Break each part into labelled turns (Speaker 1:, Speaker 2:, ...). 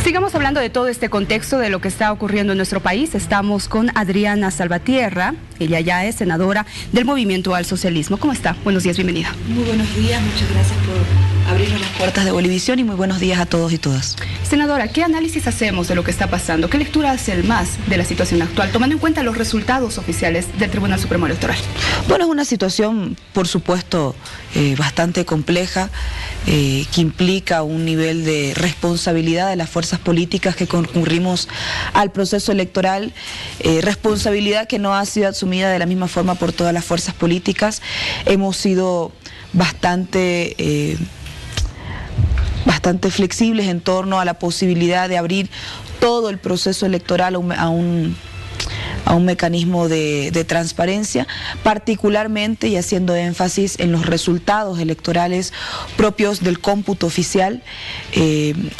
Speaker 1: Sigamos hablando de todo este contexto de lo que está ocurriendo en nuestro país. Estamos con Adriana Salvatierra, ella ya es senadora del Movimiento al Socialismo. ¿Cómo está? Buenos días, bienvenida.
Speaker 2: Muy buenos días, muchas gracias por abrirnos las puertas de Bolivisión y muy buenos días a todos y todas.
Speaker 1: Senadora, ¿qué análisis hacemos de lo que está pasando? ¿Qué lectura hace el MAS de la situación actual, tomando en cuenta los resultados oficiales del Tribunal Supremo Electoral?
Speaker 2: Bueno, es una situación, por supuesto, bastante compleja, que implica un nivel de responsabilidad de las fuerzas políticas que concurrimos al proceso electoral, responsabilidad que no ha sido asumida de la misma forma por todas las fuerzas políticas. Hemos sido bastante flexibles en torno a la posibilidad de abrir todo el proceso electoral a un mecanismo de transparencia, particularmente y haciendo énfasis en los resultados electorales propios del cómputo oficial.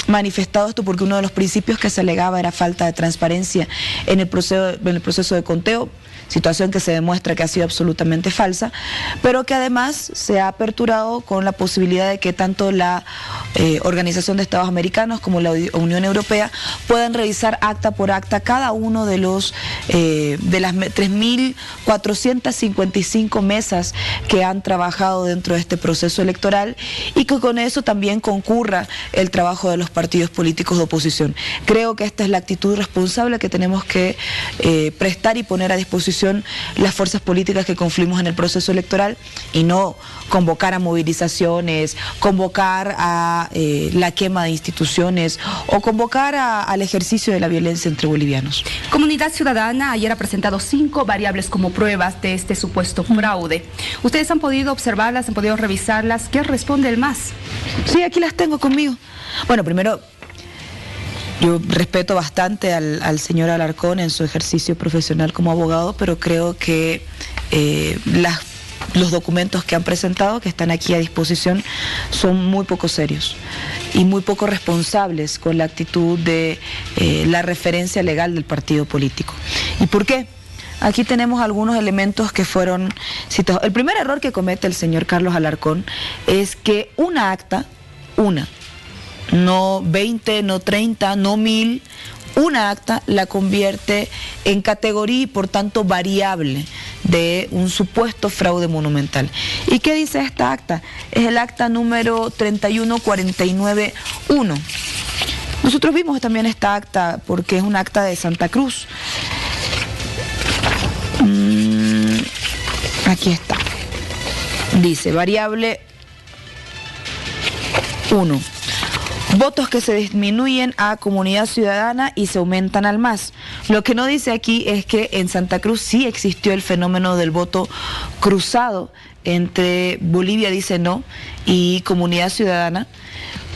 Speaker 2: Manifestado esto porque uno de los principios que se alegaba era falta de transparencia en el proceso de conteo, situación que se demuestra que ha sido absolutamente falsa, pero que además se ha aperturado con la posibilidad de que tanto la Organización de Estados Americanos como la Unión Europea puedan revisar acta por acta cada uno de las 3.455 mesas que han trabajado dentro de este proceso electoral y que con eso también concurra el trabajo de los partidos políticos de oposición. Creo que esta es la actitud responsable que tenemos que prestar y poner a disposición las fuerzas políticas que confluimos en el proceso electoral y no convocar a movilizaciones, convocar a la quema de instituciones o convocar al ejercicio de la violencia entre bolivianos.
Speaker 1: Comunidad Ciudadana ayer ha presentado 5 variables como pruebas de este supuesto fraude. ¿Ustedes han podido observarlas, han podido revisarlas? ¿Qué responde el MAS?
Speaker 2: Sí, aquí las tengo conmigo. Bueno, primero, yo respeto bastante al señor Alarcón en su ejercicio profesional como abogado, pero creo que los documentos que han presentado, que están aquí a disposición, son muy poco serios y muy poco responsables con la actitud de la referencia legal del partido político. ¿Y por qué? Aquí tenemos algunos elementos que fueron citados. El primer error que comete el señor Carlos Alarcón es que una acta, no 20, no 30, no 1000, una acta la convierte en categoría y por tanto variable de un supuesto fraude monumental. ¿Y qué dice esta acta? Es el acta número 31491. Nosotros vimos también esta acta porque es una acta de Santa Cruz. Aquí está. Dice, variable 1. Votos que se disminuyen a Comunidad Ciudadana y se aumentan al MAS. Lo que no dice aquí es que en Santa Cruz sí existió el fenómeno del voto cruzado entre Bolivia dice no y Comunidad Ciudadana.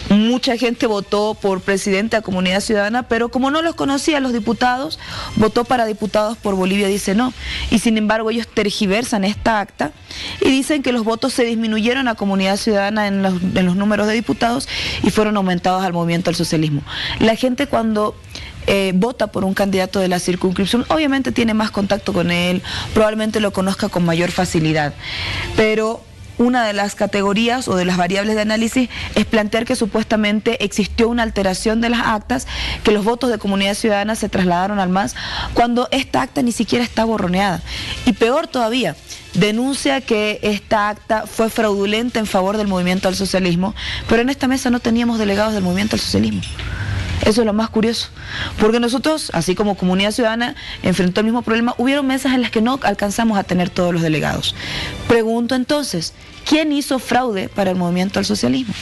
Speaker 2: Mucha gente votó por presidente a Comunidad Ciudadana, pero como no los conocía los diputados, votó para diputados por Bolivia dice no. Y sin embargo ellos tergiversan esta acta y dicen que los votos se disminuyeron a Comunidad Ciudadana en los números de diputados y fueron aumentados al Movimiento al Socialismo. La gente cuando vota por un candidato de la circunscripción, obviamente tiene más contacto con él, probablemente lo conozca con mayor facilidad, pero una de las categorías o de las variables de análisis es plantear que supuestamente existió una alteración de las actas, que los votos de Comunidad Ciudadana se trasladaron al MAS, cuando esta acta ni siquiera está borroneada. Y peor todavía, denuncia que esta acta fue fraudulenta en favor del Movimiento al Socialismo, pero en esta mesa no teníamos delegados del Movimiento al Socialismo. Eso es lo más curioso, porque nosotros, así como Comunidad Ciudadana enfrentó el mismo problema, hubieron mesas en las que no alcanzamos a tener todos los delegados. Pregunto entonces, ¿quién hizo fraude para el Movimiento al Socialismo?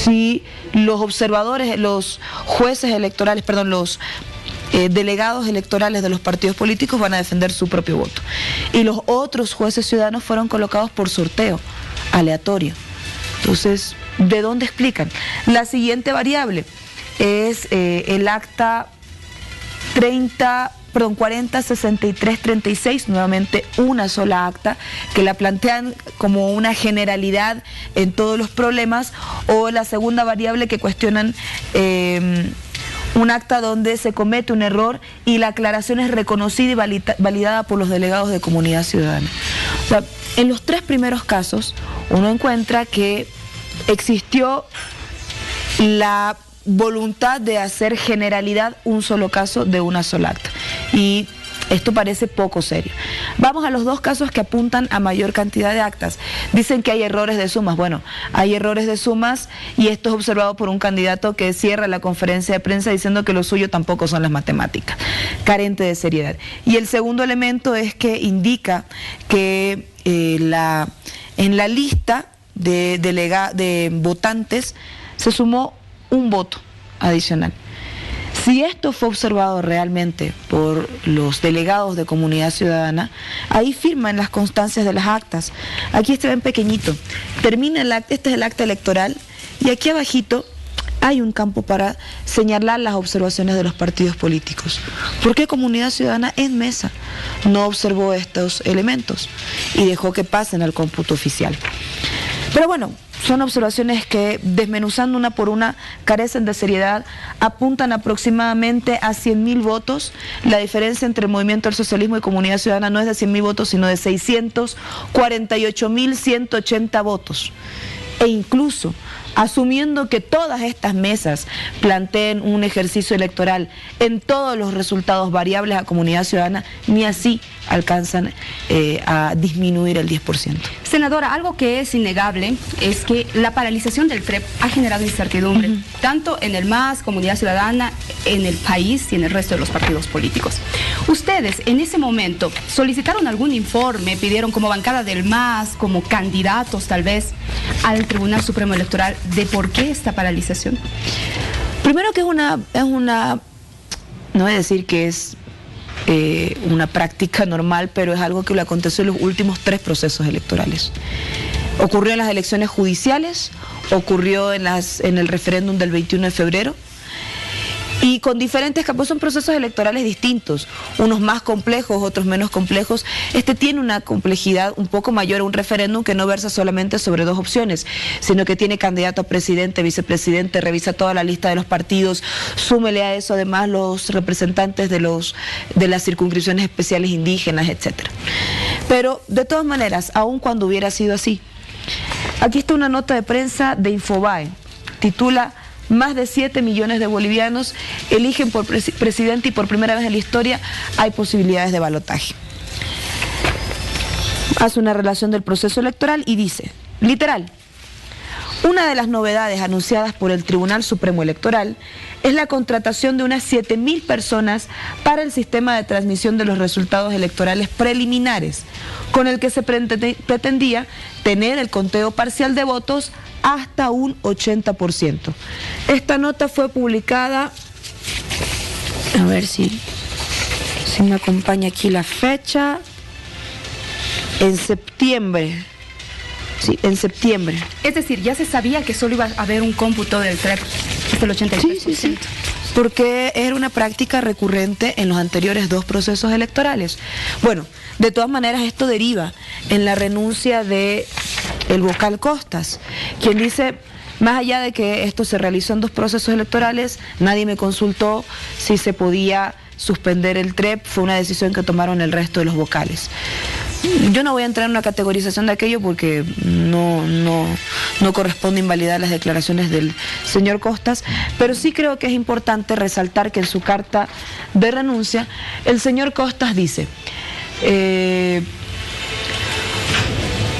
Speaker 2: Si los observadores, los jueces electorales, perdón, los delegados electorales de los partidos políticos van a defender su propio voto. Y los otros jueces ciudadanos fueron colocados por sorteo aleatorio. Entonces, ¿de dónde explican? La siguiente variable es el acta 406336, nuevamente una sola acta, que la plantean como una generalidad en todos los problemas, o la segunda variable que cuestionan un acta donde se comete un error y la aclaración es reconocida y validada por los delegados de Comunidad Ciudadana. O sea, en los 3 primeros casos uno encuentra que existió la voluntad de hacer generalidad un solo caso de una sola acta. Y esto parece poco serio. Vamos a los dos casos que apuntan a mayor cantidad de actas. Dicen que hay errores de sumas. Bueno, hay errores de sumas y esto es observado por un candidato que cierra la conferencia de prensa diciendo que lo suyo tampoco son las matemáticas. Carente de seriedad. Y el segundo elemento es que indica que en la lista de votantes se sumó un voto adicional. Si esto fue observado realmente por los delegados de Comunidad Ciudadana, ahí firman las constancias de las actas. Aquí está en pequeñito. Termina el acta, este es el acta electoral, y aquí abajito hay un campo para señalar las observaciones de los partidos políticos. ¿Por qué Comunidad Ciudadana en mesa no observó estos elementos y dejó que pasen al cómputo oficial? Pero bueno, son observaciones que, desmenuzando una por una, carecen de seriedad, apuntan aproximadamente a 100.000 votos. La diferencia entre el Movimiento del Socialismo y Comunidad Ciudadana no es de 100.000 votos, sino de 648.180 votos. E incluso, asumiendo que todas estas mesas planteen un ejercicio electoral en todos los resultados variables a Comunidad Ciudadana, ni así alcanzan a disminuir el 10%.
Speaker 1: Senadora, algo que es innegable es que la paralización del TREP ha generado incertidumbre, tanto en el MAS, Comunidad Ciudadana, en el país y en el resto de los partidos políticos. Ustedes, en ese momento, solicitaron algún informe, pidieron como bancada del MAS, como candidatos tal vez, al Tribunal Supremo Electoral, de por qué esta paralización.
Speaker 2: Primero que es una no voy a decir que es una práctica normal, pero es algo que le aconteció en los últimos 3 procesos electorales. Ocurrió en las elecciones judiciales, ocurrió en el referéndum del 21 de febrero, y con diferentes campos, son procesos electorales distintos, unos más complejos, otros menos complejos. Este tiene una complejidad un poco mayor a un referéndum que no versa solamente sobre 2 opciones, sino que tiene candidato a presidente, vicepresidente, revisa toda la lista de los partidos, súmele a eso además los representantes de las circunscripciones especiales indígenas, etcétera. Pero de todas maneras, aun cuando hubiera sido así, aquí está una nota de prensa de Infobae, titula: más de 7 millones de bolivianos eligen por presidente y por primera vez en la historia hay posibilidades de balotaje. Hace una relación del proceso electoral y dice, literal, una de las novedades anunciadas por el Tribunal Supremo Electoral es la contratación de unas 7.000 personas para el sistema de transmisión de los resultados electorales preliminares, con el que se pretendía tener el conteo parcial de votos hasta un 80%. Esta nota fue publicada, a ver si me acompaña aquí la fecha, en septiembre. Sí, en septiembre.
Speaker 1: Es decir, ya se sabía que solo iba a haber un cómputo del TREP hasta el 83%.
Speaker 2: Sí. Porque era una práctica recurrente en los anteriores 2 procesos electorales. Bueno, de todas maneras esto deriva en la renuncia de el vocal Costas, quien dice, más allá de que esto se realizó en 2 procesos electorales, nadie me consultó si se podía suspender el TREP, fue una decisión que tomaron el resto de los vocales. Yo no voy a entrar en una categorización de aquello porque no corresponde invalidar las declaraciones del señor Costas, pero sí creo que es importante resaltar que en su carta de renuncia el señor Costas dice,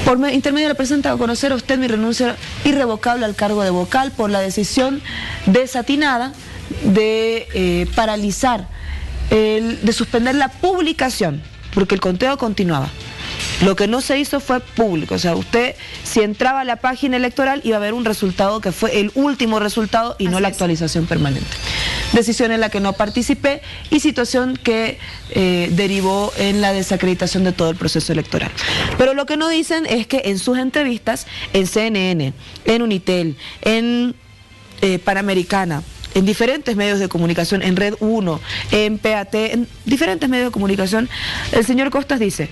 Speaker 2: por intermedio de la presente a conocer a usted mi renuncia irrevocable al cargo de vocal por la decisión desatinada de paralizar, de suspender la publicación, porque el conteo continuaba. Lo que no se hizo fue público, o sea, usted si entraba a la página electoral iba a ver un resultado que fue el último resultado y no la actualización permanente. Decisión en la que no participé y situación que derivó en la desacreditación de todo el proceso electoral. Pero lo que no dicen es que en sus entrevistas, en CNN, en Unitel, en Panamericana, en diferentes medios de comunicación, en Red 1, en PAT, en diferentes medios de comunicación, el señor Costas dice,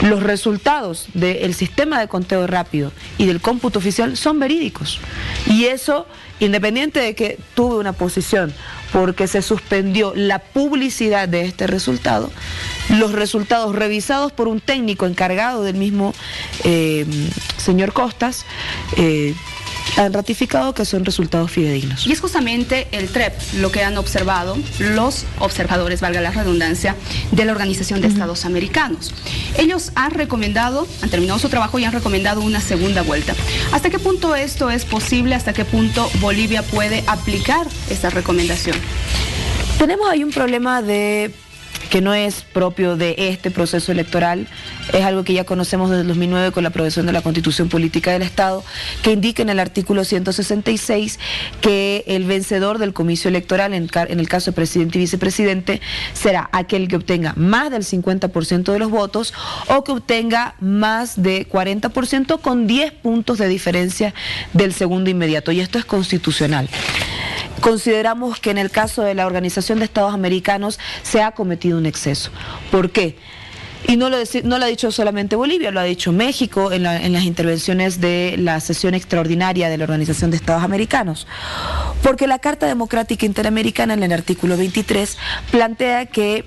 Speaker 2: los resultados del sistema de conteo rápido y del cómputo oficial son verídicos. Y eso, independiente de que tuve una posición porque se suspendió la publicidad de este resultado, los resultados revisados por un técnico encargado del mismo señor Costas, han ratificado que son resultados fidedignos.
Speaker 1: Y es justamente el TREP lo que han observado los observadores, valga la redundancia, de la Organización de Estados Americanos. Ellos han terminado su trabajo y han recomendado una segunda vuelta. ¿Hasta qué punto esto es posible? ¿Hasta qué punto Bolivia puede aplicar esta recomendación?
Speaker 2: Tenemos ahí un problema que no es propio de este proceso electoral, es algo que ya conocemos desde el 2009 con la aprobación de la Constitución Política del Estado, que indica en el artículo 166 que el vencedor del comicio electoral, en el caso de presidente y vicepresidente, será aquel que obtenga más del 50% de los votos o que obtenga más de 40% con 10 puntos de diferencia del segundo inmediato, y esto es constitucional. Consideramos que en el caso de la Organización de Estados Americanos se ha cometido un exceso. ¿Por qué? Y no lo ha dicho solamente Bolivia, lo ha dicho México en las intervenciones de la sesión extraordinaria de la Organización de Estados Americanos. Porque la Carta Democrática Interamericana, en el artículo 23, plantea que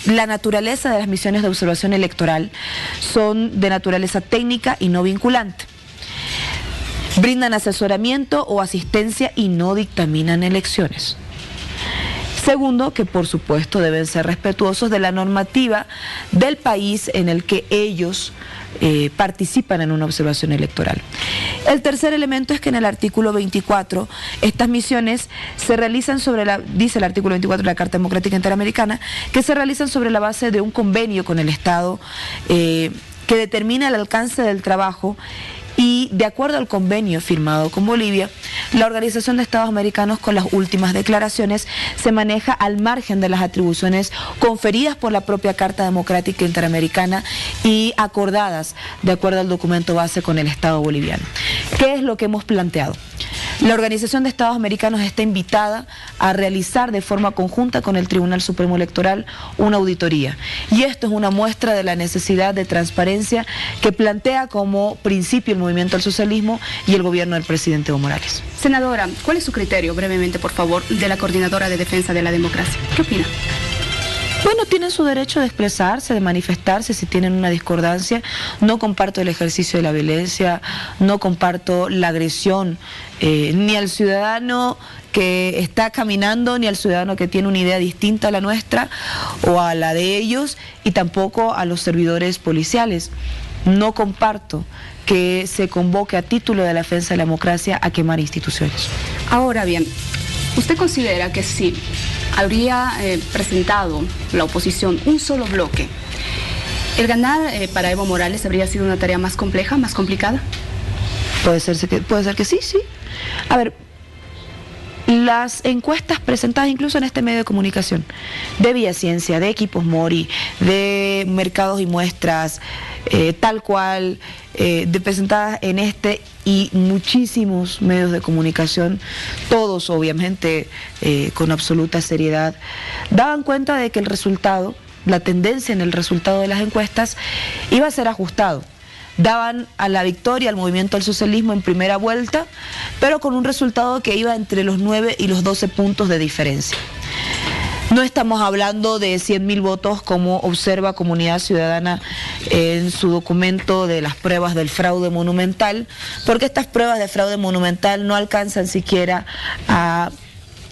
Speaker 2: la naturaleza de las misiones de observación electoral son de naturaleza técnica y no vinculante. Brindan asesoramiento o asistencia y no dictaminan elecciones. Segundo, que por supuesto deben ser respetuosos de la normativa del país en el que ellos participan en una observación electoral. El tercer elemento es que en el artículo 24, estas misiones se realizan dice el artículo 24 de la Carta Democrática Interamericana, que se realizan sobre la base de un convenio con el Estado que determina el alcance del trabajo. Y de acuerdo al convenio firmado con Bolivia, la Organización de Estados Americanos, con las últimas declaraciones, se maneja al margen de las atribuciones conferidas por la propia Carta Democrática Interamericana y acordadas de acuerdo al documento base con el Estado boliviano. ¿Qué es lo que hemos planteado? La Organización de Estados Americanos está invitada a realizar de forma conjunta con el Tribunal Supremo Electoral una auditoría. Y esto es una muestra de la necesidad de transparencia que plantea como principio el movimiento al socialismo y el gobierno del presidente Evo Morales.
Speaker 1: Senadora, ¿cuál es su criterio, brevemente, por favor, de la Coordinadora de Defensa de la Democracia? ¿Qué opina?
Speaker 2: Bueno, tienen su derecho de expresarse, de manifestarse si tienen una discordancia. No comparto el ejercicio de la violencia, no comparto la agresión, ni al ciudadano que está caminando, ni al ciudadano que tiene una idea distinta a la nuestra o a la de ellos, y tampoco a los servidores policiales. No comparto que se convoque a título de la defensa de la democracia a quemar instituciones.
Speaker 1: Ahora bien, ¿usted considera que sí habría presentado la oposición un solo bloque, el ganar para Evo Morales habría sido una tarea más compleja, más complicada?
Speaker 2: Puede ser que sí, sí. A ver, las encuestas presentadas incluso en este medio de comunicación, de Vía Ciencia, de Equipos Mori, de Mercados y Muestras, tal cual, presentadas en este y muchísimos medios de comunicación, todos obviamente con absoluta seriedad, daban cuenta de que el resultado, la tendencia en el resultado de las encuestas iba a ser ajustado. Daban a la victoria al movimiento al socialismo en primera vuelta, pero con un resultado que iba entre los 9 y los 12 puntos de diferencia. No estamos hablando de 100.000 votos como observa Comunidad Ciudadana en su documento de las pruebas del fraude monumental, porque estas pruebas de fraude monumental no alcanzan siquiera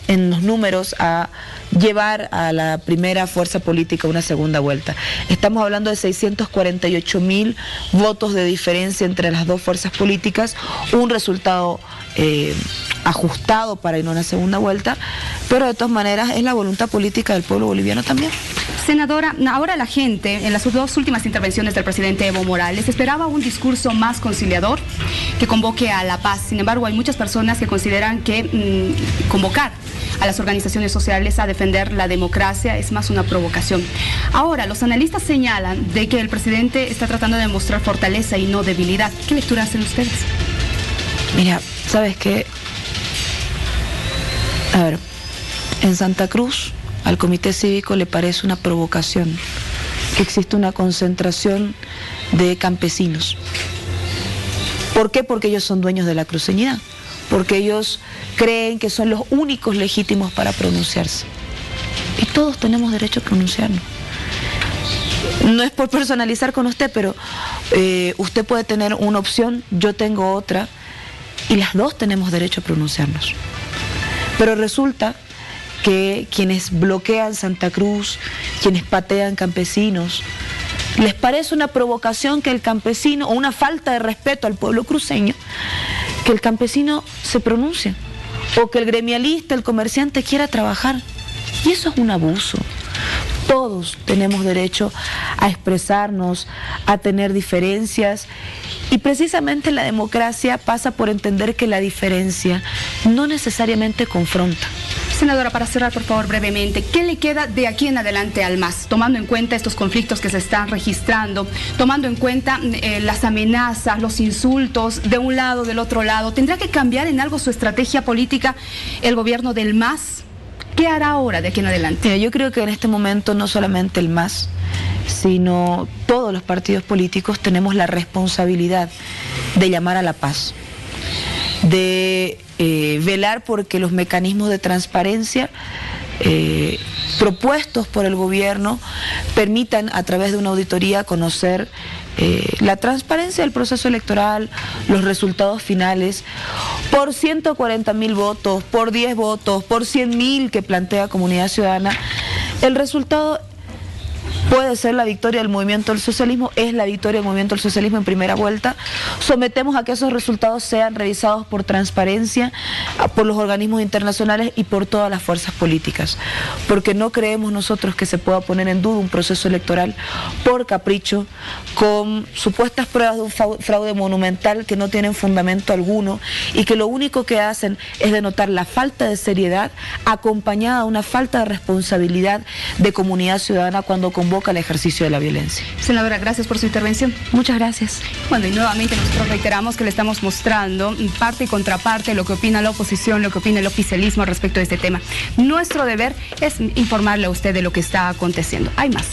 Speaker 2: en los números a llevar a la primera fuerza política una segunda vuelta. Estamos hablando de 648.000 votos de diferencia entre las dos fuerzas políticas, un resultado ajustado para ir a una segunda vuelta, pero de todas maneras es la voluntad política del pueblo boliviano también.
Speaker 1: Senadora, ahora la gente, en las dos últimas intervenciones del presidente Evo Morales, esperaba un discurso más conciliador que convoque a la paz. Sin embargo, hay muchas personas que consideran que convocar a las organizaciones sociales a defender la democracia es más una provocación. Ahora, los analistas señalan de que el presidente está tratando de demostrar fortaleza y no debilidad. ¿Qué lectura hacen ustedes?
Speaker 2: Mira, ¿sabes qué? A ver, en Santa Cruz al Comité Cívico le parece una provocación que existe una concentración de campesinos. ¿Por qué? Porque ellos son dueños de la cruceñidad, porque ellos creen que son los únicos legítimos para pronunciarse. Y todos tenemos derecho a pronunciarnos. No es por personalizar con usted, pero usted puede tener una opción, yo tengo otra, y las dos tenemos derecho a pronunciarnos. Pero resulta que quienes bloquean Santa Cruz, quienes patean campesinos, les parece una provocación que el campesino, o una falta de respeto al pueblo cruceño, que el campesino se pronuncie, o que el gremialista, el comerciante quiera trabajar. Y eso es un abuso. Todos tenemos derecho a expresarnos, a tener diferencias, y precisamente la democracia pasa por entender que la diferencia no necesariamente confronta.
Speaker 1: Senadora, para cerrar, por favor, brevemente, ¿qué le queda de aquí en adelante al MAS? Tomando en cuenta estos conflictos que se están registrando, tomando en cuenta las amenazas, los insultos de un lado, del otro lado, ¿tendrá que cambiar en algo su estrategia política el gobierno del MAS? ¿Qué hará ahora de aquí en adelante?
Speaker 2: Mira, yo creo que en este momento no solamente el MAS, sino todos los partidos políticos tenemos la responsabilidad de llamar a la paz, de velar porque los mecanismos de transparencia propuestos por el gobierno permitan a través de una auditoría conocer la transparencia del proceso electoral, los resultados finales, por 140.000 votos, por 10 votos, por 100.000 que plantea Comunidad Ciudadana. El resultado puede ser la victoria del movimiento del socialismo, es la victoria del movimiento del socialismo en primera vuelta. Sometemos a que esos resultados sean revisados por transparencia, por los organismos internacionales y por todas las fuerzas políticas, porque no creemos nosotros que se pueda poner en duda un proceso electoral por capricho, con supuestas pruebas de un fraude monumental que no tienen fundamento alguno y que lo único que hacen es denotar la falta de seriedad acompañada de una falta de responsabilidad de Comunidad Ciudadana cuando convoca al ejercicio de la violencia.
Speaker 1: Senadora, gracias por su intervención.
Speaker 2: Muchas gracias.
Speaker 1: Bueno, y nuevamente nosotros reiteramos que le estamos mostrando parte y contraparte lo que opina la oposición, lo que opina el oficialismo respecto de este tema. Nuestro deber es informarle a usted de lo que está aconteciendo. Hay más.